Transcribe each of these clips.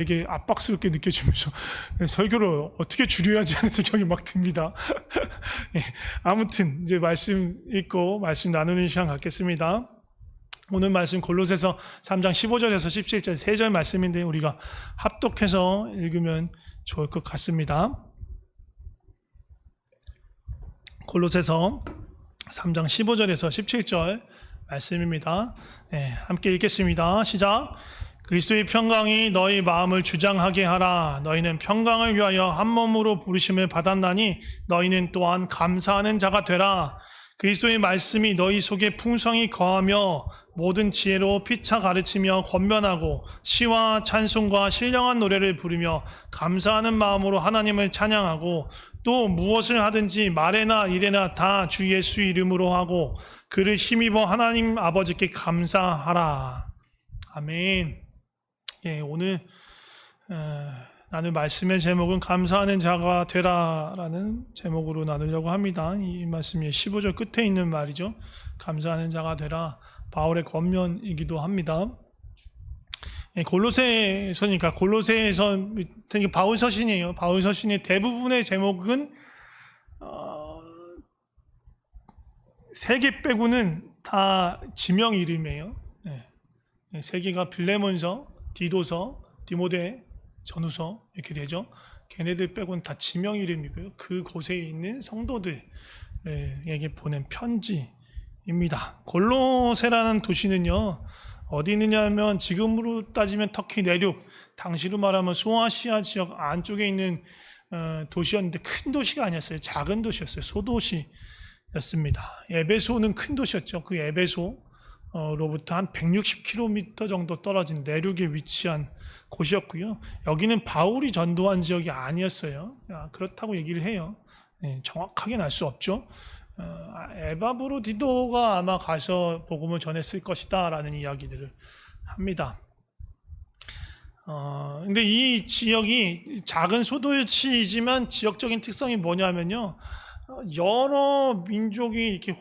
되게 압박스럽게 느껴지면서 설교를 어떻게 줄여야지 하는 생각이 막 듭니다. 예, 아무튼 이제 말씀 읽고 말씀 나누는 시간 갖겠습니다. 오늘 말씀 골로새서 3장 15절에서 17절 3절 말씀인데 우리가 합독해서 읽으면 좋을 것 같습니다. 골로새서 3장 15절에서 17절 말씀입니다. 네, 함께 읽겠습니다. 시작. 그리스도의 평강이 너희 마음을 주장하게 하라. 너희는 평강을 위하여 한 몸으로 부르심을 받았나니 너희는 또한 감사하는 자가 되라. 그리스도의 말씀이 너희 속에 풍성히 거하며 모든 지혜로 피차 가르치며 권면하고 시와 찬송과 신령한 노래를 부르며 감사하는 마음으로 하나님을 찬양하고 또 무엇을 하든지 말에나 일에나 다 주 예수 이름으로 하고 그를 힘입어 하나님 아버지께 감사하라. 아멘. 예, 오늘 나눌 말씀의 제목은 감사하는 자가 되라라는 제목으로 나누려고 합니다. 이 말씀이 15절 끝에 있는 말이죠. 감사하는 자가 되라. 바울의 권면이기도 합니다. 예, 골로새서니까 골로새에서 되게 바울 서신이에요. 바울 서신의 대부분의 제목은 3개 빼고는 다 지명 이름이에요. 예, 3개가 빌레몬서, 디도서, 디모데, 전후서 이렇게 되죠. 걔네들 빼고는 다 지명 이름이고요. 그 곳에 있는 성도들에게 보낸 편지입니다. 골로새라는 도시는요, 어디 있느냐 하면 지금으로 따지면 터키 내륙, 당시로 말하면 소아시아 지역 안쪽에 있는 도시였는데 큰 도시가 아니었어요. 작은 도시였어요. 소도시였습니다. 에베소는 큰 도시였죠. 그 에베소로부터 한 160km 정도 떨어진 내륙에 위치한 곳이었고요. 여기는 바울이 전도한 지역이 아니었어요. 그렇다고 얘기를 해요. 정확하게는 알 수 없죠. 에바브로디도가 아마 가서 복음을 전했을 것이다 라는 이야기들을 합니다. 근데 이 지역이 작은 소도시이지만 지역적인 특성이 뭐냐면요, 여러 민족이 이렇게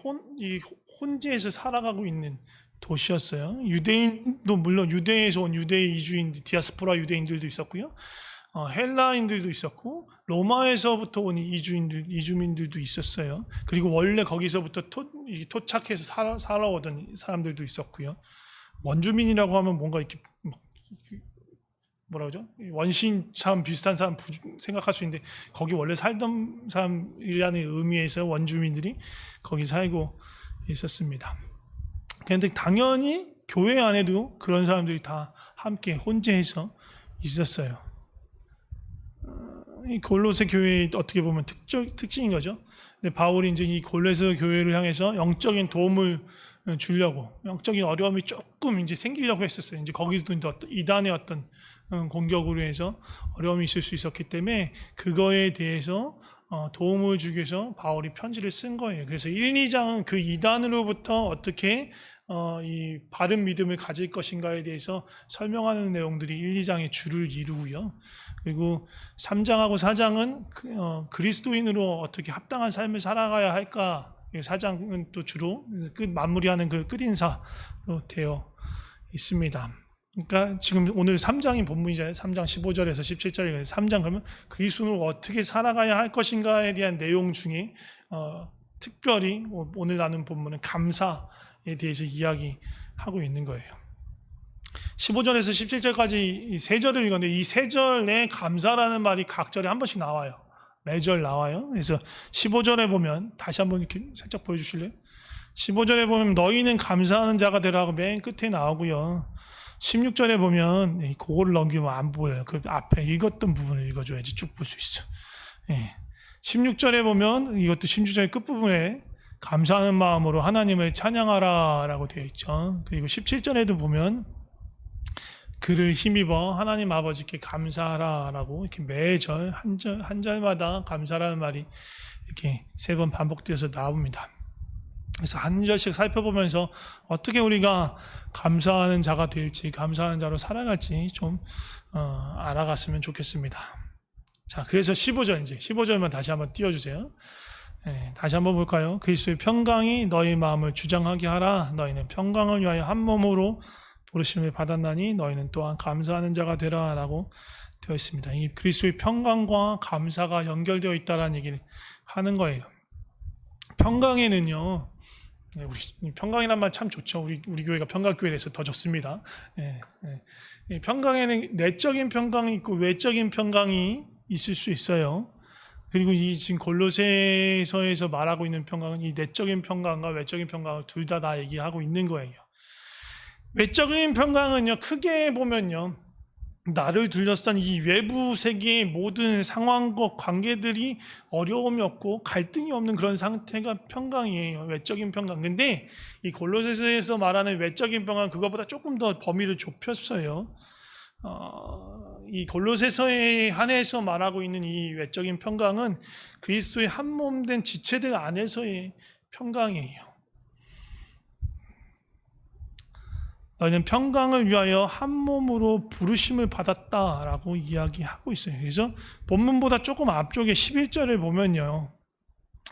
혼재해서 살아가고 있는 도시였어요. 유대인도 물론 유대에서 온 유대 이주인들, 디아스포라 유대인들도 있었고요. 헬라인들도 있었고 로마에서부터 온 이주민들도 있었어요. 그리고 원래 거기서부터 토착해서 살아오던 사람들도 있었고요. 원주민이라고 하면 뭔가 이렇게 뭐라 그러죠? 원시인 참 비슷한 사람 생각할 수 있는데 거기 원래 살던 사람이라는 의미에서 원주민들이 거기 살고 있었습니다. 그런데 당연히 교회 안에도 그런 사람들이 다 함께 혼재해서 있었어요. 이 골로새 교회의 어떻게 보면 특징인 거죠. 근데 바울이 이제 이 골로새 교회를 향해서 영적인 도움을 주려고, 영적인 어려움이 조금 이제 생기려고 했었어요. 이제 거기도 이단의 어떤 공격으로 해서 어려움이 있을 수 있었기 때문에 그거에 대해서 도움을 주기 위해서 바울이 편지를 쓴 거예요. 그래서 1, 2장은 그 이단으로부터 어떻게 이 바른 믿음을 가질 것인가에 대해서 설명하는 내용들이 1, 2장의 주를 이루고요. 그리고 3장하고 4장은 그리스도인으로 어떻게 합당한 삶을 살아가야 할까, 4장은 또 주로 마무리하는 그 끝인사로 되어 있습니다. 그러니까 지금 오늘 3장이 본문이잖아요. 3장 15절에서 17절에 3장 그러면 그리스도인으로 어떻게 살아가야 할 것인가에 대한 내용 중에 특별히 오늘 나눈 본문은 감사에 대해서 이야기하고 있는 거예요. 15절에서 17절까지 3절을 읽었는데 이 3절에 감사라는 말이 각 절에 한 번씩 나와요. 매절 나와요. 그래서 15절에 보면 다시 한번 이렇게 살짝 보여주실래요? 15절에 보면 너희는 감사하는 자가 되라고 맨 끝에 나오고요. 16절에 보면 그거를 넘기면 안 보여요. 그 앞에 읽었던 부분을 읽어줘야지 쭉 볼 수 있어. 16절에 보면 이것도 16절 끝부분에 감사하는 마음으로 하나님을 찬양하라 라고 되어 있죠. 그리고 17절에도 보면 그를 힘입어 하나님 아버지께 감사하라 라고 이렇게 매절 한 절마다 감사라는 말이 이렇게 3번 반복되어서 나옵니다. 그래서 한 절씩 살펴보면서 어떻게 우리가 감사하는 자가 될지, 감사하는 자로 살아갈지 좀 알아갔으면 좋겠습니다. 자, 그래서 15절 이제 15절만 다시 한번 띄워주세요. 다시 한번 볼까요? 그리스도의 평강이 너희 마음을 주장하게 하라. 너희는 평강을 위하여 한 몸으로 부르심을 받았나니 너희는 또한 감사하는 자가 되라라고 되어 있습니다. 이 그리스도의 평강과 감사가 연결되어 있다라는 얘기를 하는 거예요. 평강에는요, 우리 평강이란 말 참 좋죠. 우리 교회가 평강교회에서 더 좋습니다. 평강에는 내적인 평강이 있고 외적인 평강이 있을 수 있어요. 그리고 이 지금 골로새서에서 말하고 있는 평강은 이 내적인 평강과 외적인 평강을 둘 다 얘기하고 있는 거예요. 외적인 평강은요, 크게 보면요, 나를 둘러싼 이 외부 세계의 모든 상황과 관계들이 어려움이 없고 갈등이 없는 그런 상태가 평강이에요. 외적인 평강. 근데 이 골로새서에서 말하는 외적인 평강, 그것보다 조금 더 범위를 좁혔어요. 이 골로새서에 한해서 말하고 있는 이 외적인 평강은 그리스도의 한 몸 된 지체들 안에서의 평강이에요. 너희는 평강을 위하여 한 몸으로 부르심을 받았다라고 이야기하고 있어요. 그래서 본문보다 조금 앞쪽에 11절을 보면요,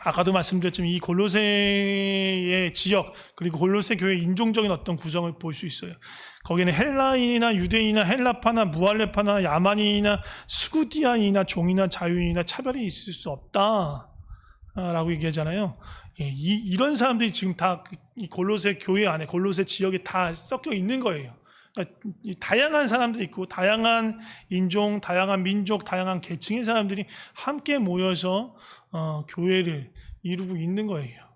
아까도 말씀드렸지만 이 골로새의 지역 그리고 골로새 교회의 인종적인 어떤 구성을 볼 수 있어요. 거기는 헬라인이나 유대인이나 헬라파나 무할레파나 야만인이나 스구디안이나 종이나 자유인이나 차별이 있을 수 없다라고 얘기하잖아요. 이런 사람들이 지금 다 이 골로새 교회 안에, 골로새 지역에 다 섞여 있는 거예요. 그러니까 다양한 사람들이 있고, 다양한 인종, 다양한 민족, 다양한 계층의 사람들이 함께 모여서 교회를 이루고 있는 거예요.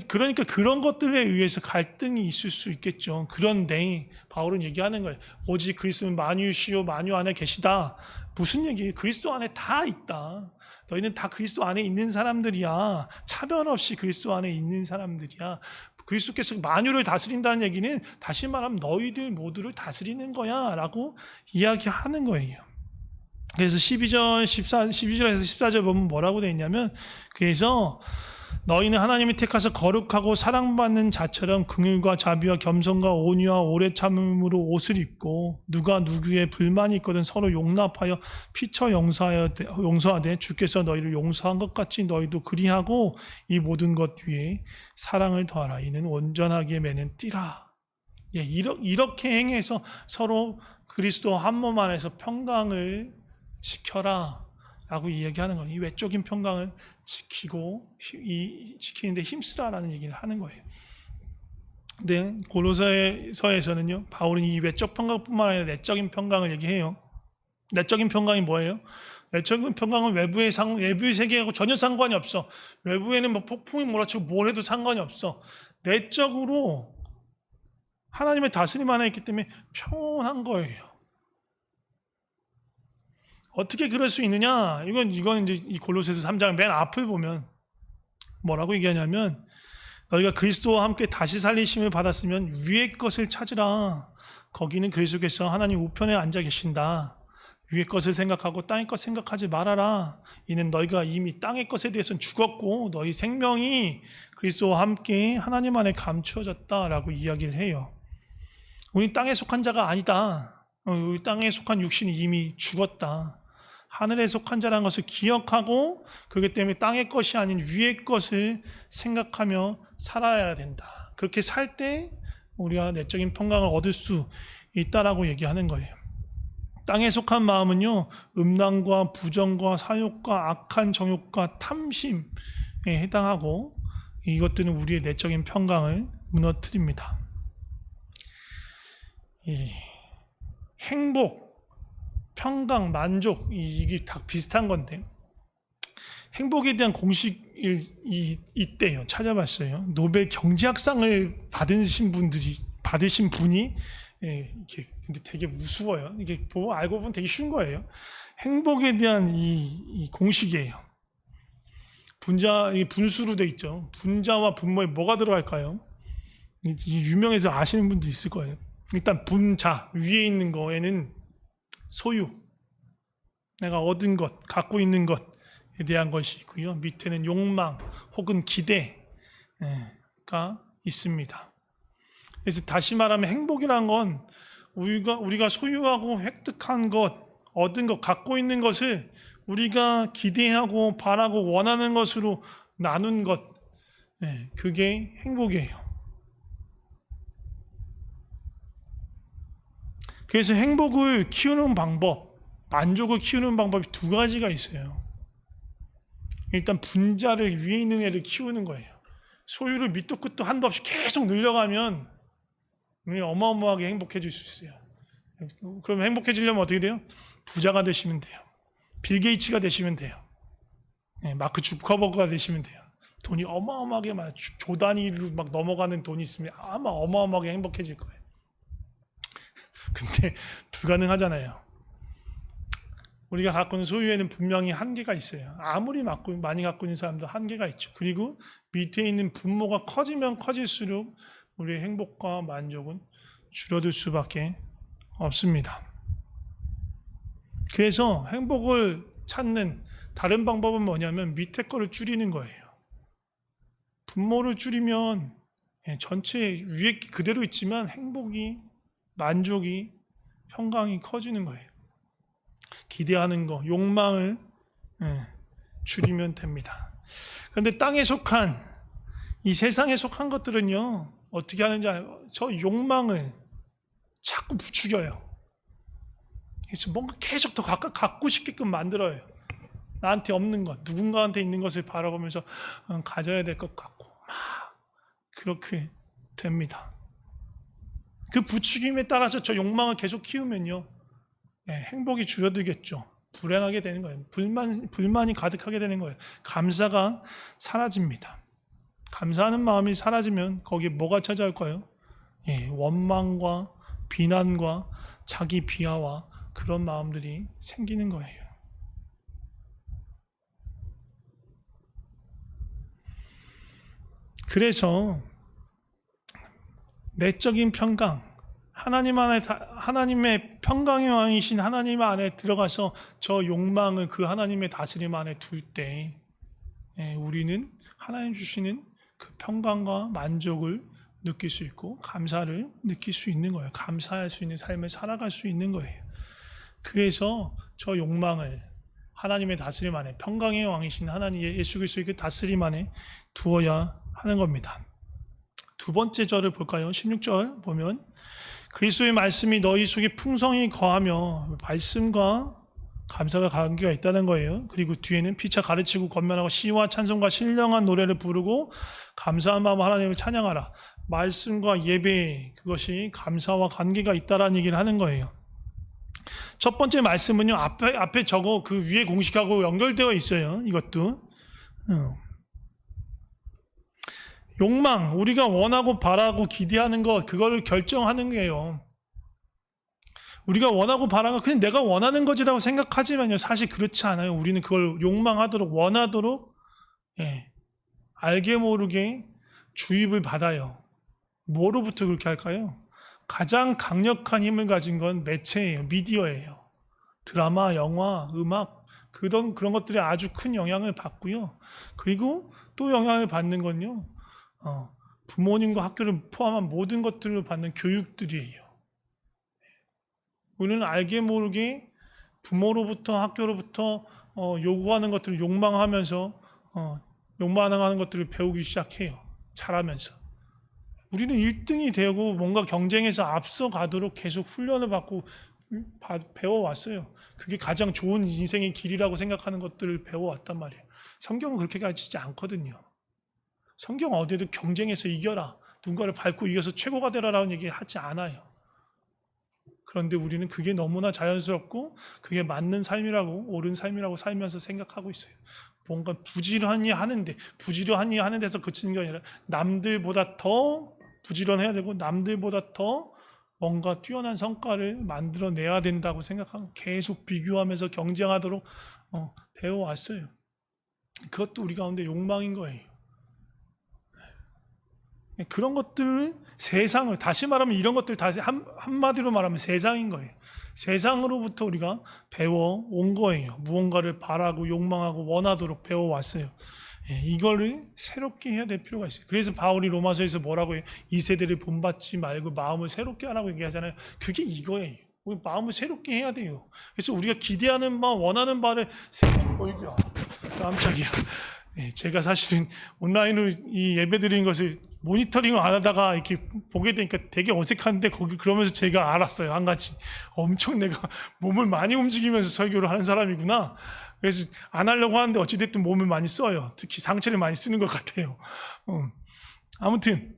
그러니까 그런 것들에 의해서 갈등이 있을 수 있겠죠. 그런데 바울은 얘기하는 거예요. 오직 그리스도는 만유시요 만유 안에 계시다. 무슨 얘기예요? 그리스도 안에 다 있다. 너희는 다 그리스도 안에 있는 사람들이야. 차별 없이 그리스도 안에 있는 사람들이야. 그리스도께서 만유를 다스린다는 얘기는 다시 말하면 너희들 모두를 다스리는 거야 라고 이야기하는 거예요. 그래서 12절에서 14절 보면 뭐라고 되어 있냐면, 그래서 너희는 하나님이 택하사 거룩하고 사랑받는 자처럼 긍휼과 자비와 겸손과 온유와 오래 참음으로 옷을 입고, 누가 누구의 불만이 있거든 서로 용납하여 피처 용서하되 주께서 너희를 용서한 것 같이 너희도 그리하고 이 모든 것 위에 사랑을 더하라. 이는 온전하게 매는 띠라. 이렇게 행해서 서로 그리스도 한 몸 안에서 평강을 지켜라 라고 이야기하는 거예요. 이 외적인 평강을 지키는데 힘쓰라라는 얘기를 하는 거예요. 근데 골로새서에서는요, 바울은 이 외적 평강뿐만 아니라 내적인 평강을 얘기해요. 내적인 평강이 뭐예요? 내적인 평강은 외부의 세계하고 전혀 상관이 없어. 외부에는 뭐 폭풍이 몰아치고 뭘 해도 상관이 없어. 내적으로 하나님의 다스림 안에 있기 때문에 평온한 거예요. 어떻게 그럴 수 있느냐? 이건 이제 이 골로새서 3장 맨 앞을 보면 뭐라고 얘기하냐면, 너희가 그리스도와 함께 다시 살리심을 받았으면 위의 것을 찾으라. 거기는 그리스도께서 하나님 우편에 앉아 계신다. 위의 것을 생각하고 땅의 것 생각하지 말아라. 이는 너희가 이미 땅의 것에 대해서는 죽었고 너희 생명이 그리스도와 함께 하나님 안에 감추어졌다라고 이야기를 해요. 우리 땅에 속한 자가 아니다. 우리 땅에 속한 육신이 이미 죽었다. 하늘에 속한 자라는 것을 기억하고, 그렇기 때문에 땅의 것이 아닌 위의 것을 생각하며 살아야 된다. 그렇게 살 때 우리가 내적인 평강을 얻을 수 있다라고 얘기하는 거예요. 땅에 속한 마음은요, 음란과 부정과 사욕과 악한 정욕과 탐심에 해당하고, 이것들은 우리의 내적인 평강을 무너뜨립니다. 행복, 평강, 만족, 이게 다 비슷한 건데, 행복에 대한 공식이 있대요. 찾아봤어요. 노벨 경제학상을 받으신 분이 이게 근데 되게 우스워요. 이게 알고 보면 되게 쉬운 거예요. 행복에 대한 이 공식이에요. 분수로 돼 있죠. 분자와 분모에 뭐가 들어갈까요? 유명해서 아시는 분도 있을 거예요. 일단 분자, 위에 있는 거에는 소유, 내가 얻은 것, 갖고 있는 것에 대한 것이 있고요. 밑에는 욕망 혹은 기대가 있습니다. 그래서 다시 말하면 행복이란 건 우리가 소유하고 획득한 것, 얻은 것, 갖고 있는 것을 우리가 기대하고 바라고 원하는 것으로 나눈 것, 그게 행복이에요. 그래서 행복을 키우는 방법, 만족을 키우는 방법이 두 가지가 있어요. 일단 분자를 위에 있는 애를 키우는 거예요. 소유를 밑도 끝도 한도 없이 계속 늘려가면 우리 어마어마하게 행복해질 수 있어요. 그럼 행복해지려면 어떻게 돼요? 부자가 되시면 돼요. 빌 게이츠가 되시면 돼요. 마크 주커버그가 되시면 돼요. 돈이 어마어마하게 막 조 단위로 막 넘어가는 돈이 있으면 아마 어마어마하게 행복해질 거예요. 근데 불가능하잖아요. 우리가 갖고 있는 소유에는 분명히 한계가 있어요. 아무리 많이 갖고 있는 사람도 한계가 있죠. 그리고 밑에 있는 분모가 커지면 커질수록 우리의 행복과 만족은 줄어들 수밖에 없습니다. 그래서 행복을 찾는 다른 방법은 뭐냐면 밑에 거를 줄이는 거예요. 분모를 줄이면 전체 위에 그대로 있지만 행복이, 만족이, 평강이 커지는 거예요. 기대하는 거, 욕망을 줄이면 됩니다. 그런데 땅에 속한, 이 세상에 속한 것들은요, 어떻게 하는지 알아요? 저 욕망을 자꾸 부추겨요. 그래서 뭔가 계속 더 갖고 싶게끔 만들어요. 나한테 없는 것, 누군가한테 있는 것을 바라보면서 가져야 될 것 같고 막 그렇게 됩니다. 그 부추김에 따라서 저 욕망을 계속 키우면요, 행복이 줄어들겠죠. 불행하게 되는 거예요. 불만이 가득하게 되는 거예요. 감사가 사라집니다. 감사하는 마음이 사라지면 거기에 뭐가 찾아올까요? 원망과 비난과 자기 비하와 그런 마음들이 생기는 거예요. 그래서 내적인 평강, 하나님의 평강의 왕이신 하나님 안에 들어가서 저 욕망을 그 하나님의 다스림 안에 둘 때 우리는 하나님 주시는 그 평강과 만족을 느낄 수 있고 감사를 느낄 수 있는 거예요. 감사할 수 있는 삶을 살아갈 수 있는 거예요. 그래서 저 욕망을 하나님의 다스림 안에, 평강의 왕이신 하나님 예수 그리스도의 그 다스림 안에 두어야 하는 겁니다. 두 번째 절을 볼까요? 16절 보면 그리스도의 말씀이 너희 속에 풍성히 거하며, 말씀과 감사가 관계가 있다는 거예요. 그리고 뒤에는 피차 가르치고 권면하고 시와 찬송과 신령한 노래를 부르고 감사한 마음으로 하나님을 찬양하라. 말씀과 예배, 그것이 감사와 관계가 있다라는 얘기를 하는 거예요. 첫 번째 말씀은요, 앞에 저거 그 위에 공식하고 연결되어 있어요. 이것도 욕망, 우리가 원하고 바라고 기대하는 것, 그거를 결정하는 거예요. 우리가 원하고 바라는 건 그냥 내가 원하는 거지라고 생각하지만요, 사실 그렇지 않아요. 우리는 그걸 욕망하도록, 원하도록 알게 모르게 주입을 받아요. 뭐로부터 그렇게 할까요? 가장 강력한 힘을 가진 건 매체예요. 미디어예요. 드라마, 영화, 음악, 그런 것들이 아주 큰 영향을 받고요. 그리고 또 영향을 받는 건요, 부모님과 학교를 포함한 모든 것들을 받는 교육들이에요. 우리는 알게 모르게 부모로부터, 학교로부터 요구하는 것들을 욕망하면서 욕망하는 것들을 배우기 시작해요. 자라면서. 우리는 1등이 되고 뭔가 경쟁에서 앞서가도록 계속 훈련을 받고 배워왔어요. 그게 가장 좋은 인생의 길이라고 생각하는 것들을 배워왔단 말이에요. 성경은 그렇게 가르치지 않거든요. 성경 어디에도 경쟁에서 이겨라, 누군가를 밟고 이겨서 최고가 되라라는 얘기 하지 않아요. 그런데 우리는 그게 너무나 자연스럽고 그게 맞는 삶이라고, 옳은 삶이라고 살면서 생각하고 있어요. 뭔가 부지런히 하는데, 부지런히 하는 데서 그치는 게 아니라 남들보다 더 부지런해야 되고 남들보다 더 뭔가 뛰어난 성과를 만들어내야 된다고 생각하고 계속 비교하면서 경쟁하도록 배워왔어요. 그것도 우리 가운데 욕망인 거예요. 그런 것들을, 세상을, 다시 말하면 이런 것들 다시 한마디로 말하면 세상인 거예요. 세상으로부터 우리가 배워온 거예요. 무언가를 바라고 욕망하고 원하도록 배워왔어요. 이거를 새롭게 해야 될 필요가 있어요. 그래서 바울이 로마서에서 뭐라고 해요? 이 세대를 본받지 말고 마음을 새롭게 하라고 얘기하잖아요. 그게 이거예요. 우리 마음을 새롭게 해야 돼요. 그래서 우리가 기대하는 바, 원하는 바를 어이구야, 깜짝이야. 제가 사실은 온라인으로 이 예배 드리는 것을 모니터링을 안 하다가 이렇게 보게 되니까 되게 어색한데 거기 그러면서 제가 알았어요. 한 가지. 엄청 내가 몸을 많이 움직이면서 설교를 하는 사람이구나. 그래서 안 하려고 하는데 어찌됐든 몸을 많이 써요. 특히 상체를 많이 쓰는 것 같아요. 아무튼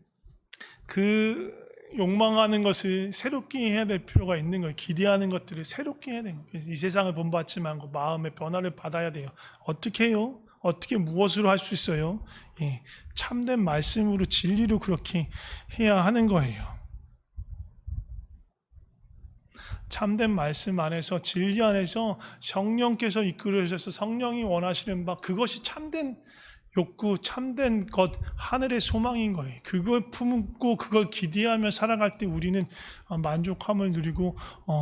그 욕망하는 것을 새롭게 해야 될 필요가 있는 거예요. 기대하는 것들을 새롭게 해야 되는 거예요. 이 세상을 본받지 말고 마음의 변화를 받아야 돼요. 어떻게 해요? 어떻게 무엇으로 할 수 있어요? 예, 참된 말씀으로 진리로 그렇게 해야 하는 거예요. 참된 말씀 안에서 진리 안에서 성령께서 이끌어주셔서 성령이 원하시는 바 그것이 참된 욕구, 참된 것, 하늘의 소망인 거예요. 그걸 품고 그걸 기대하며 살아갈 때 우리는 만족함을 누리고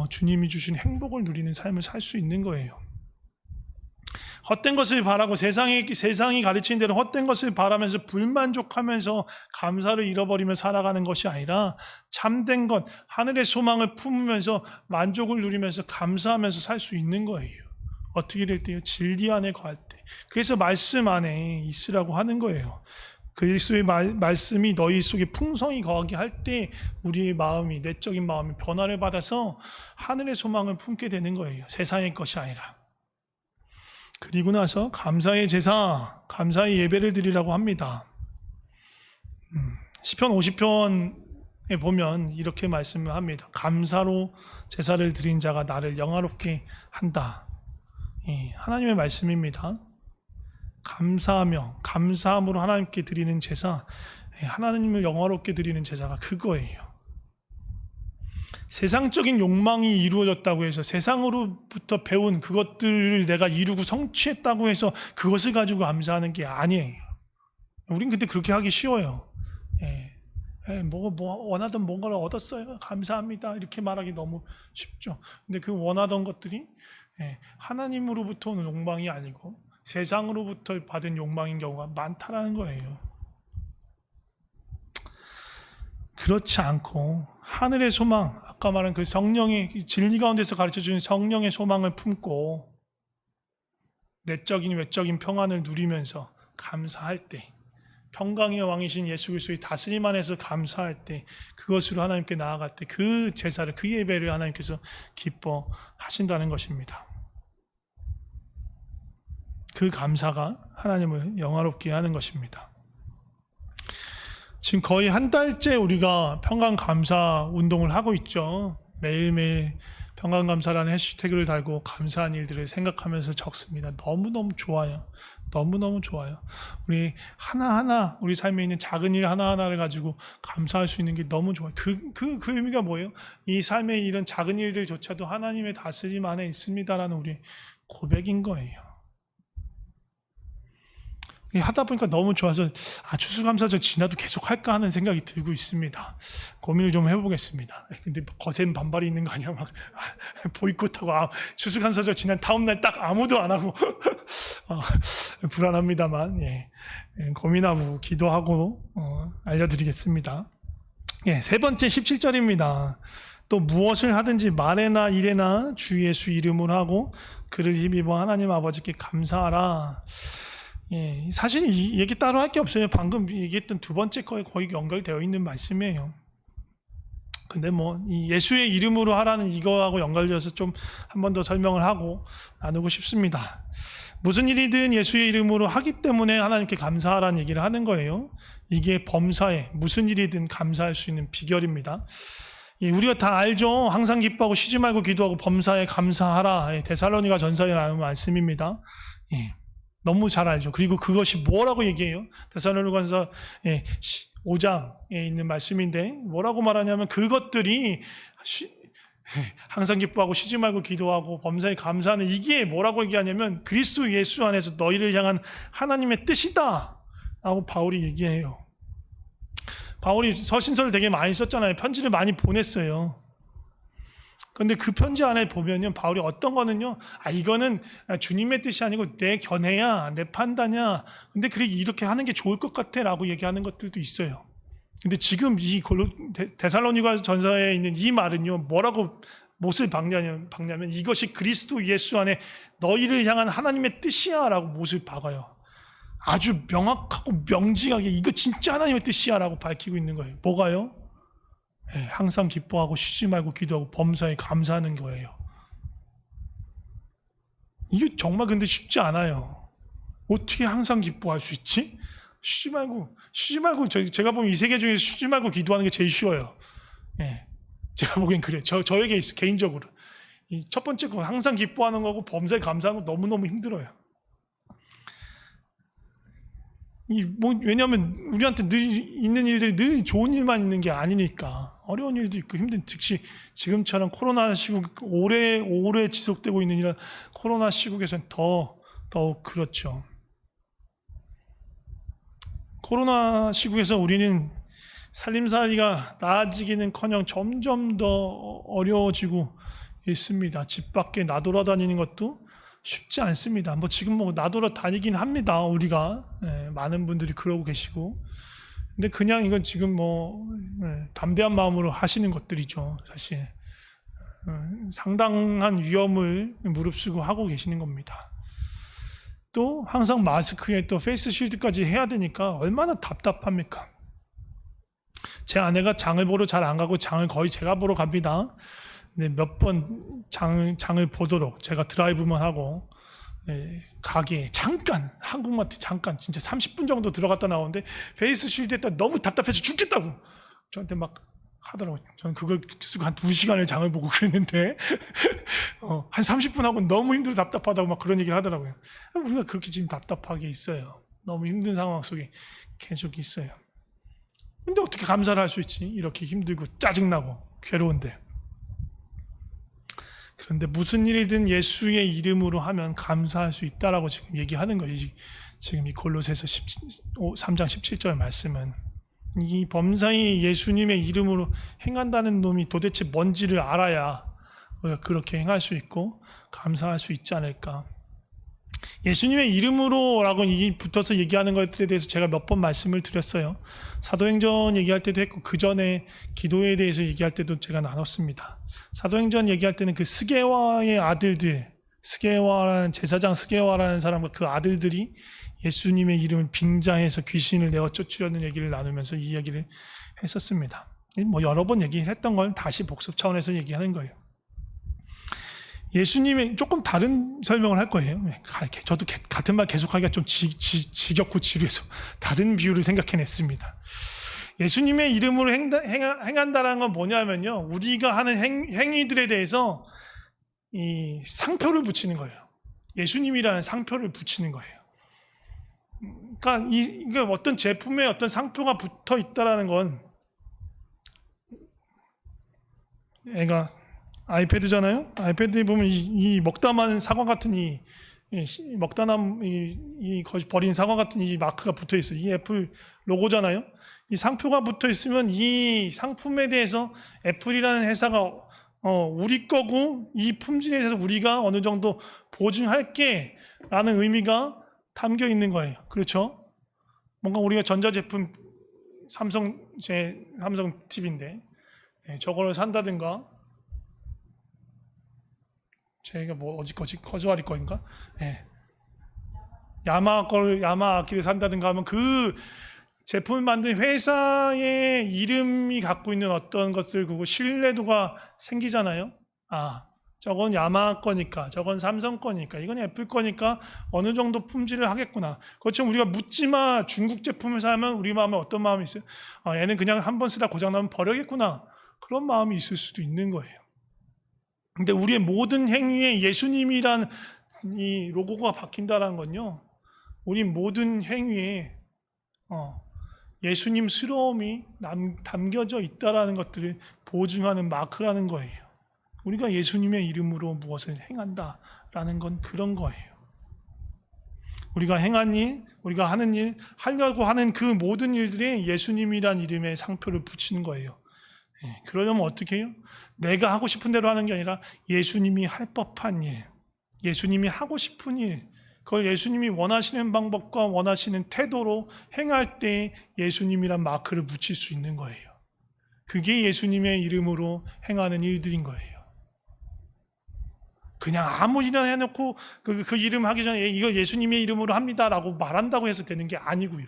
주님이 주신 행복을 누리는 삶을 살 수 있는 거예요. 헛된 것을 바라고 세상이 가르치는 대로 헛된 것을 바라면서 불만족하면서 감사를 잃어버리며 살아가는 것이 아니라 참된 것, 하늘의 소망을 품으면서 만족을 누리면서 감사하면서 살 수 있는 거예요. 어떻게 될 때요? 진리 안에 거할 때. 그래서 말씀 안에 있으라고 하는 거예요. 그리스도의 말씀이 너희 속에 풍성히 거하게 할 때 우리의 마음이, 내적인 마음이 변화를 받아서 하늘의 소망을 품게 되는 거예요. 세상의 것이 아니라. 그리고 나서 감사의 제사, 감사의 예배를 드리라고 합니다. 시편 50편에 보면 이렇게 말씀을 합니다. 감사로 제사를 드린 자가 나를 영화롭게 한다. 하나님의 말씀입니다. 감사하며 감사함으로 하나님께 드리는 제사, 하나님을 영화롭게 드리는 제사가 그거예요. 세상적인 욕망이 이루어졌다고 해서 세상으로부터 배운 그것들을 내가 이루고 성취했다고 해서 그것을 가지고 감사하는 게 아니에요. 우린 근데 그렇게 하기 쉬워요. 원하던 뭔가를 얻었어요. 감사합니다. 이렇게 말하기 너무 쉽죠. 근데 그 원하던 것들이 하나님으로부터 오는 욕망이 아니고 세상으로부터 받은 욕망인 경우가 많다라는 거예요. 그렇지 않고 하늘의 소망, 아까 말한 그 성령의 진리 가운데서 가르쳐주는 성령의 소망을 품고 내적인 외적인 평안을 누리면서 감사할 때, 평강의 왕이신 예수 그리스도의 다스림 안에서 감사할 때, 그것으로 하나님께 나아갈 때 그 제사를, 그 예배를 하나님께서 기뻐하신다는 것입니다. 그 감사가 하나님을 영화롭게 하는 것입니다. 지금 거의 한 달째 우리가 평강감사 운동을 하고 있죠. 매일매일 평강감사라는 해시태그를 달고 감사한 일들을 생각하면서 적습니다. 너무너무 좋아요. 너무너무 좋아요. 우리 하나하나, 우리 삶에 있는 작은 일 하나하나를 가지고 감사할 수 있는 게 너무 좋아요. 그 의미가 뭐예요? 이 삶의 이런 작은 일들조차도 하나님의 다스림 안에 있습니다라는 우리 고백인 거예요. 하다 보니까 너무 좋아서 추수감사절 지나도 계속 할까 하는 생각이 들고 있습니다. 고민을 좀 해보겠습니다. 근데 거센 반발이 있는 거 아니야? 막 보이콧하고 추수감사절 지난 다음 날 딱 아무도 안 하고 불안합니다만 고민하고 기도하고 알려드리겠습니다. 세 번째 17절입니다. 또 무엇을 하든지 말에나 일에나 주 예수 이름으로 하고 그를 힘입어 하나님 아버지께 감사하라. 사실 이 얘기 따로 할 게 없어요. 방금 얘기했던 두 번째 거에 거의 연결되어 있는 말씀이에요. 근데 이 예수의 이름으로 하라는 이거하고 연결되어서 좀 한 번 더 설명을 하고 나누고 싶습니다. 무슨 일이든 예수의 이름으로 하기 때문에 하나님께 감사하라는 얘기를 하는 거예요. 이게 범사에 무슨 일이든 감사할 수 있는 비결입니다. 우리가 다 알죠. 항상 기뻐하고 쉬지 말고 기도하고 범사에 감사하라. 데살로니가 전서에 나오는 말씀입니다. 너무 잘 알죠. 그리고 그것이 뭐라고 얘기해요? 데살로니가서 5장에 있는 말씀인데 뭐라고 말하냐면 그것들이 항상 기뻐하고 쉬지 말고 기도하고 범사에 감사하는 이게 뭐라고 얘기하냐면 그리스도 예수 안에서 너희를 향한 하나님의 뜻이다 라고 바울이 얘기해요. 바울이 서신서를 되게 많이 썼잖아요. 편지를 많이 보냈어요. 근데 그 편지 안에 보면요, 바울이 어떤 거는요, 이거는 주님의 뜻이 아니고 내 견해야, 내 판단이야. 근데 이렇게 하는 게 좋을 것 같아 라고 얘기하는 것들도 있어요. 근데 지금 이 데살로니가 전서에 있는 이 말은요, 뭐라고 못을 박냐면 이것이 그리스도 예수 안에 너희를 향한 하나님의 뜻이야 라고 못을 박아요. 아주 명확하고 명징하게 이거 진짜 하나님의 뜻이야 라고 밝히고 있는 거예요. 뭐가요? 네, 항상 기뻐하고 쉬지 말고 기도하고 범사에 감사하는 거예요. 이게 정말 근데 쉽지 않아요. 어떻게 항상 기뻐할 수 있지? 쉬지 말고 제가 보면 이 세계 중에서 쉬지 말고 기도하는 게 제일 쉬워요. 네, 제가 보기엔 그래요. 저에게 있어 개인적으로. 이 첫 번째 거 항상 기뻐하는 거고 범사에 감사하는 거 너무너무 힘들어요. 왜냐하면 우리한테 늘 있는 일들이 늘 좋은 일만 있는 게 아니니까 어려운 일도 있고 힘든, 특히 지금처럼 코로나 시국 오래 지속되고 있는 이런 코로나 시국에서는 더욱 그렇죠. 코로나 시국에서 우리는 살림살이가 나아지기는커녕 점점 더 어려워지고 있습니다. 집 밖에 나돌아다니는 것도 쉽지 않습니다. 지금 나돌아다니긴 합니다. 우리가 많은 분들이 그러고 계시고, 근데 그냥 이건 지금 담대한 마음으로 하시는 것들이죠. 사실 상당한 위험을 무릅쓰고 하고 계시는 겁니다. 또 항상 마스크에 또 페이스 쉴드까지 해야 되니까 얼마나 답답합니까? 제 아내가 장을 보러 잘 안 가고 장을 거의 제가 보러 갑니다. 네, 몇 번 장을 보도록 제가 드라이브만 하고 가게에 잠깐 한국마트 잠깐 진짜 30분 정도 들어갔다 나오는데 페이스 쉴드 했다 너무 답답해서 죽겠다고 저한테 막 하더라고요. 저는 그걸 쓰고 한 2시간을 장을 보고 그랬는데 한 30분 하고 너무 힘들고 답답하다고 막 그런 얘기를 하더라고요. 우리가 그렇게 지금 답답하게 있어요. 너무 힘든 상황 속에 계속 있어요. 근데 어떻게 감사를 할 수 있지? 이렇게 힘들고 짜증나고 괴로운데. 그런데 무슨 일이든 예수의 이름으로 하면 감사할 수 있다라고 지금 얘기하는 거예요. 지금 이 골로새서 3장 17절 말씀은 이 범사에 예수님의 이름으로 행한다는 놈이 도대체 뭔지를 알아야 우리가 그렇게 행할 수 있고 감사할 수 있지 않을까. 예수님의 이름으로라고 붙어서 얘기하는 것들에 대해서 제가 몇 번 말씀을 드렸어요. 사도행전 얘기할 때도 했고 그 전에 기도에 대해서 얘기할 때도 제가 나눴습니다. 사도행전 얘기할 때는 그 스게와의 아들들, 제사장 스게와라는 사람과 그 아들들이 예수님의 이름을 빙자해서 귀신을 내어 쫓으려는 얘기를 나누면서 이 얘기를 했었습니다. 여러 번 얘기를 했던 걸 다시 복습 차원에서 얘기하는 거예요. 예수님의 조금 다른 설명을 할 거예요. 저도 같은 말 계속하기가 좀 지겹고 지루해서 다른 비유를 생각해냈습니다. 예수님의 이름으로 행한다는 건 뭐냐면요, 우리가 하는 행위들에 대해서 이 상표를 붙이는 거예요. 예수님이라는 상표를 붙이는 거예요. 그러니까 어떤 제품에 어떤 상표가 붙어 있다라는 건, 애가 아이패드잖아요. 아이패드에 보면 이 먹다 만 사과 같은 거의 버린 사과 같은 이 마크가 붙어 있어요. 이 애플 로고잖아요. 이 상표가 붙어 있으면 이 상품에 대해서 애플이라는 회사가 우리 거고 이 품질에 대해서 우리가 어느 정도 보증할게라는 의미가 담겨 있는 거예요. 그렇죠? 뭔가 우리가 전자제품 삼성 TV인데 저거를 산다든가, 제가 거즈와리 거인가? 야마 악기를 산다든가 하면 그 제품을 만든 회사의 이름이 갖고 있는 어떤 것을 보고 신뢰도가 생기잖아요. 저건 야마 거니까, 저건 삼성 거니까, 이건 애플 거니까 어느 정도 품질을 하겠구나. 그렇지만 우리가 묻지마 중국 제품을 사면 우리 마음에 어떤 마음이 있어요? 얘는 그냥 한 번 쓰다 고장나면 버려야겠구나. 그런 마음이 있을 수도 있는 거예요. 근데 우리의 모든 행위에 예수님이란 이 로고가 박힌다는 건요, 우리 모든 행위에 예수님스러움이 담겨져 있다라는 것들을 보증하는 마크라는 거예요. 우리가 예수님의 이름으로 무엇을 행한다라는 건 그런 거예요. 우리가 행한 일, 우리가 하는 일, 하려고 하는 그 모든 일들에 예수님이란 이름의 상표를 붙이는 거예요. 그러려면 어떻게 해요? 내가 하고 싶은 대로 하는 게 아니라 예수님이 할 법한 일, 예수님이 하고 싶은 일, 그걸 예수님이 원하시는 방법과 원하시는 태도로 행할 때 예수님이란 마크를 붙일 수 있는 거예요. 그게 예수님의 이름으로 행하는 일들인 거예요. 그냥 아무 일이나 해놓고 그 이름 하기 전에 이거 예수님의 이름으로 합니다라고 말한다고 해서 되는 게 아니고요.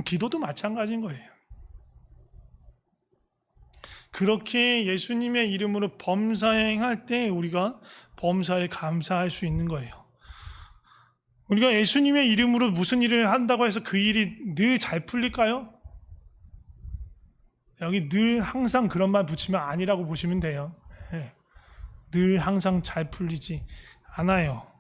기도도 마찬가지인 거예요. 그렇게 예수님의 이름으로 범사행할 때 우리가 범사에 감사할 수 있는 거예요. 우리가 예수님의 이름으로 무슨 일을 한다고 해서 그 일이 늘 잘 풀릴까요? 여기 늘 항상 그런 말 붙이면 아니라고 보시면 돼요. 늘 항상 잘 풀리지 않아요.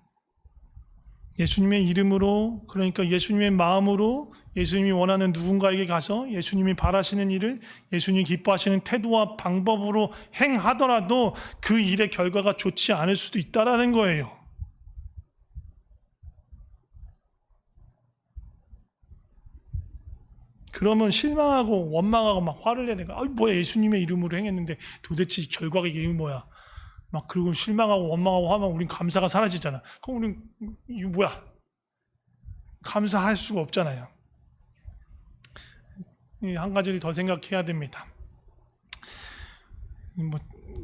예수님의 이름으로, 그러니까 예수님의 마음으로 예수님이 원하는 누군가에게 가서 예수님이 바라시는 일을 예수님이 기뻐하시는 태도와 방법으로 행하더라도 그 일의 결과가 좋지 않을 수도 있다라는 거예요. 그러면 실망하고 원망하고 막 화를 내니까 뭐야 예수님의 이름으로 행했는데 도대체 결과가 이게 뭐야? 막 그리고 실망하고 원망하고 하면 우린 감사가 사라지잖아. 그럼 우린 이거 뭐야? 감사할 수가 없잖아요. 한 가지를 더 생각해야 됩니다. 뭐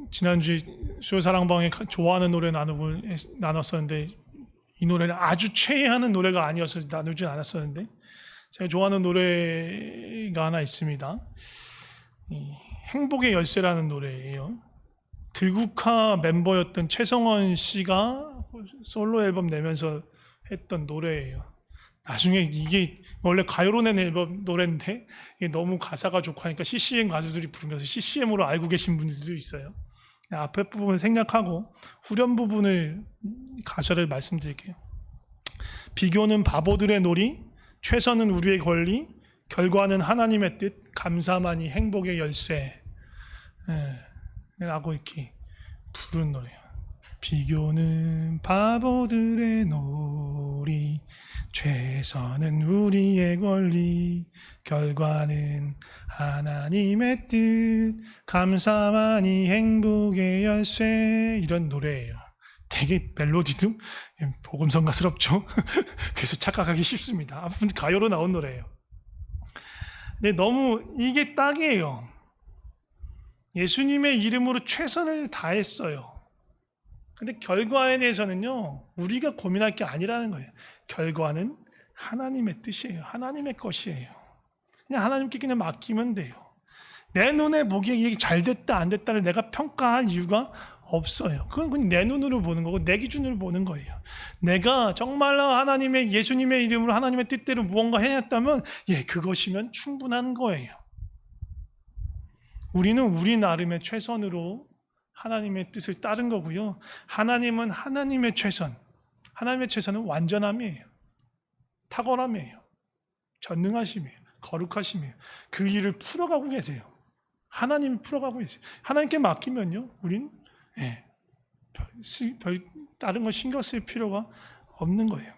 지난주에 수요사랑방에 좋아하는 노래 나눴었는데 이 노래는 아주 최애하는 노래가 아니어서 나누진 않았었는데 제가 좋아하는 노래가 하나 있습니다. 행복의 열쇠라는 노래예요. 들국화 멤버였던 최성원 씨가 솔로 앨범 내면서 했던 노래예요. 나중에 이게 원래 가요로 낸 앨범 노래인데 이게 너무 가사가 좋고 하니까 CCM 가수들이 부르면서 CCM으로 알고 계신 분들도 있어요. 앞에 부분을 생략하고 후렴 부분을 가사를 말씀드릴게요. 비교는 바보들의 놀이, 최선은 우리의 권리, 결과는 하나님의 뜻, 감사만이 행복의 열쇠. 라고 이렇게 부른 노래예요. 비교는 바보들의 놀이, 최선은 우리의 권리, 결과는 하나님의 뜻, 감사만이 행복의 열쇠. 이런 노래예요. 되게 멜로디도 복음성가스럽죠. 그래서 착각하기 쉽습니다. 아무튼 가요로 나온 노래예요. 근데 너무 이게 딱이에요. 예수님의 이름으로 최선을 다했어요. 근데 결과에 대해서는요, 우리가 고민할 게 아니라는 거예요. 결과는 하나님의 뜻이에요. 하나님의 것이에요. 그냥 하나님께 그냥 맡기면 돼요. 내 눈에 보기에 이게 잘 됐다 안 됐다를 내가 평가할 이유가 없어요. 그건 그냥 내 눈으로 보는 거고 내 기준으로 보는 거예요. 내가 정말로 하나님의 예수님의 이름으로 하나님의 뜻대로 무언가 해냈다면 그것이면 충분한 거예요. 우리는 우리 나름의 최선으로 하나님의 뜻을 따른 거고요. 하나님은 하나님의 최선. 하나님의 최선은 완전함이에요. 탁월함이에요. 전능하심이에요. 거룩하심이에요. 그 일을 풀어가고 계세요. 하나님 풀어가고 계세요. 하나님께 맡기면요, 우린 별 다른 거 신경 쓸 필요가 없는 거예요.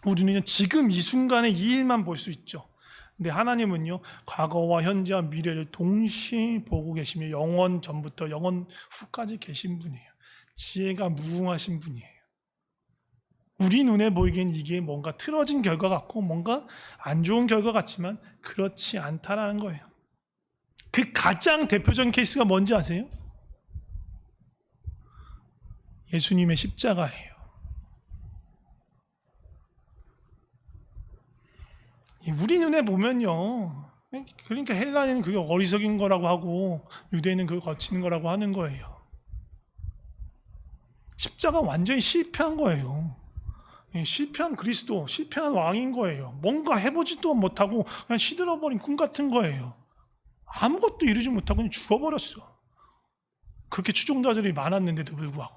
우리는 지금 이 순간에 이 일만 볼 수 있죠. 근데 하나님은요, 과거와 현재와 미래를 동시에 보고 계시며 영원 전부터 영원 후까지 계신 분이에요. 지혜가 무궁하신 분이에요. 우리 눈에 보이기엔 이게 뭔가 틀어진 결과 같고 뭔가 안 좋은 결과 같지만 그렇지 않다라는 거예요. 그 가장 대표적인 케이스가 뭔지 아세요? 예수님의 십자가예요. 우리 눈에 보면요, 그러니까 헬라인은 그게 어리석인 거라고 하고 유대인은 그걸 거치는 거라고 하는 거예요. 십자가 완전히 실패한 거예요. 실패한 그리스도, 실패한 왕인 거예요. 뭔가 해보지도 못하고 그냥 시들어버린 꿈 같은 거예요. 아무것도 이루지 못하고 그냥 죽어버렸어. 그렇게 추종자들이 많았는데도 불구하고.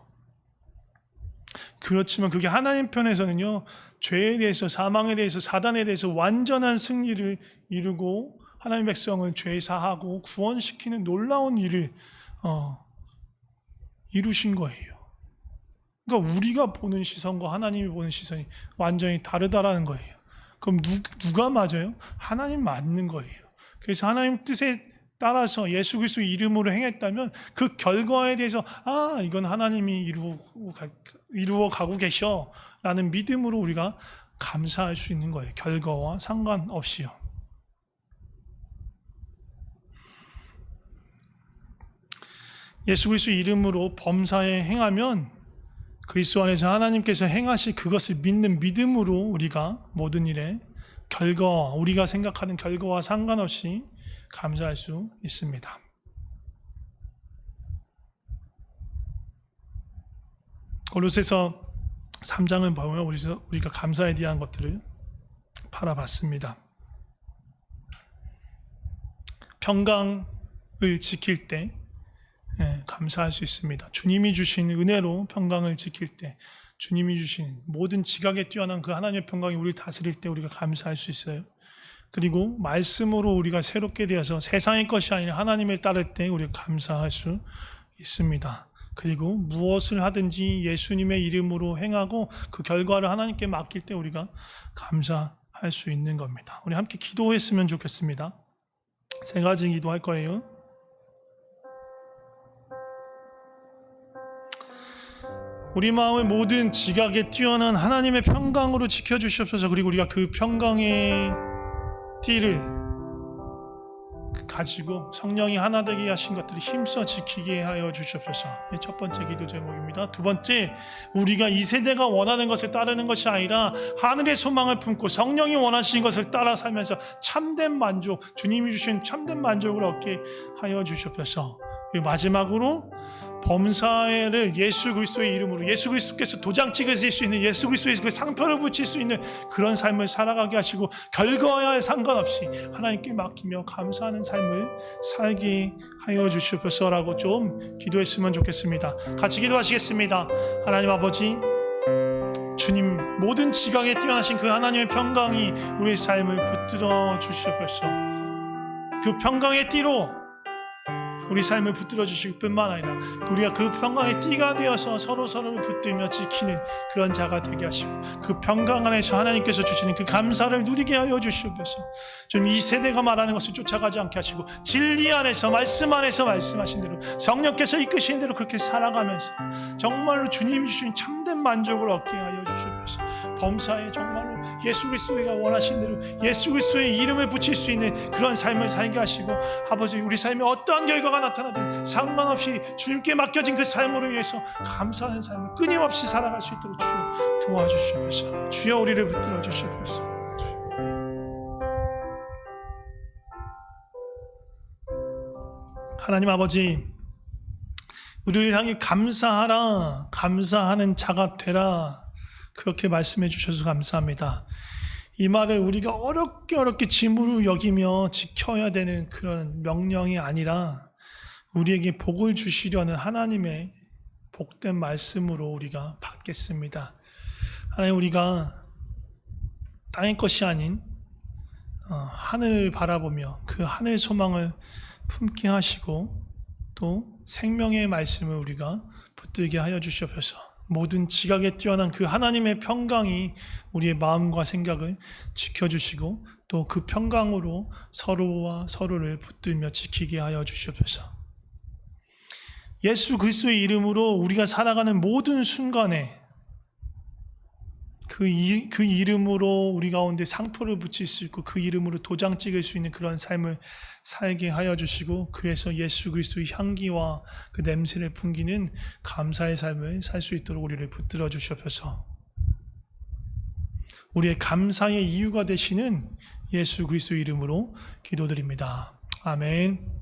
그렇지만 그게 하나님 편에서는요, 죄에 대해서, 사망에 대해서, 사단에 대해서 완전한 승리를 이루고 하나님 백성을 죄 사하고 구원시키는 놀라운 일을 이루신 거예요. 그러니까 우리가 보는 시선과 하나님이 보는 시선이 완전히 다르다라는 거예요. 그럼 누가 맞아요? 하나님 맞는 거예요. 그래서 하나님 뜻에 따라서 예수 그리스도 이름으로 행했다면 그 결과에 대해서 이건 하나님이 이루어 가고 계셔 라는 믿음으로 우리가 감사할 수 있는 거예요. 결과와 상관없이요. 예수 그리스도 이름으로 범사에 행하면 그리스도 안에서 하나님께서 행하실 그것을 믿는 믿음으로 우리가 모든 일에 결과, 우리가 생각하는 결과와 상관없이 감사할 수 있습니다. 골로새서 3장을 보면 우리가 감사에 대한 것들을 바라봤습니다. 평강을 지킬 때 감사할 수 있습니다. 주님이 주신 은혜로 평강을 지킬 때, 주님이 주신 모든 지각에 뛰어난 그 하나님의 평강이 우리를 다스릴 때 우리가 감사할 수 있어요. 그리고 말씀으로 우리가 새롭게 되어서 세상의 것이 아니라 하나님을 따를 때 우리가 감사할 수 있습니다. 그리고 무엇을 하든지 예수님의 이름으로 행하고 그 결과를 하나님께 맡길 때 우리가 감사할 수 있는 겁니다. 우리 함께 기도했으면 좋겠습니다. 3가지 기도할 거예요. 우리 마음의 모든 지각에 뛰어난 하나님의 평강으로 지켜주시옵소서. 그리고 우리가 그 평강의 띠를 가지고 성령이 하나 되게 하신 것들을 힘써 지키게 하여 주시옵소서. 첫 번째 기도 제목입니다. 두 번째, 우리가 이 세대가 원하는 것을 따르는 것이 아니라 하늘의 소망을 품고 성령이 원하시는 것을 따라 살면서 참된 만족, 주님이 주신 참된 만족을 얻게 하여 주시옵소서. 마지막으로 범사를 예수 그리스도의 이름으로, 예수 그리스도께서 도장 찍으실 수 있는, 예수 그리스도의 그 상표를 붙일 수 있는 그런 삶을 살아가게 하시고 결과에 상관없이 하나님께 맡기며 감사하는 삶을 살게 하여 주시옵소서라고 좀 기도했으면 좋겠습니다. 같이 기도하시겠습니다. 하나님 아버지, 주님 모든 지각에 뛰어나신 그 하나님의 평강이 우리의 삶을 붙들어 주시옵소서. 그 평강의 띠로 우리 삶을 붙들어 주실 뿐만 아니라 우리가 그 평강의 띠가 되어서 서로를 붙들며 지키는 그런 자가 되게 하시고 그 평강 안에서 하나님께서 주시는 그 감사를 누리게 하여 주시옵소서. 좀 이 세대가 말하는 것을 쫓아가지 않게 하시고 진리 안에서, 말씀 안에서 말씀하신 대로, 성령께서 이끄신 대로 그렇게 살아가면서 정말로 주님이 주신 참된 만족을 얻게 하여 주시옵소서. 범사에 정말로 예수 그리스도가 원하신 대로 예수 그리스도의 이름을 붙일 수 있는 그런 삶을 살게 하시고, 아버지, 우리 삶에 어떠한 결과가 나타나든 상관없이 주님께 맡겨진 그 삶으로 인해서 감사하는 삶을 끊임없이 살아갈 수 있도록 주여 도와주시옵소서. 주여 우리를 붙들어 주시옵소서. 하나님 아버지, 우리를 향해 감사하라, 감사하는 자가 되라, 그렇게 말씀해 주셔서 감사합니다. 이 말을 우리가 어렵게 짐으로 여기며 지켜야 되는 그런 명령이 아니라 우리에게 복을 주시려는 하나님의 복된 말씀으로 우리가 받겠습니다. 하나님, 우리가 땅의 것이 아닌 하늘을 바라보며 그 하늘 소망을 품게 하시고 또 생명의 말씀을 우리가 붙들게 하여 주시옵소서. 모든 지각에 뛰어난 그 하나님의 평강이 우리의 마음과 생각을 지켜주시고 또 그 평강으로 서로와 서로를 붙들며 지키게 하여 주시옵소서. 예수 그리스도의 이름으로 우리가 살아가는 모든 순간에 그 이름으로 우리 가운데 상표를 붙일 수 있고 그 이름으로 도장 찍을 수 있는 그런 삶을 살게 하여 주시고, 그래서 예수 그리스도의 향기와 그 냄새를 풍기는 감사의 삶을 살 수 있도록 우리를 붙들어 주시옵소서. 우리의 감사의 이유가 되시는 예수 그리스도의 이름으로 기도드립니다. 아멘.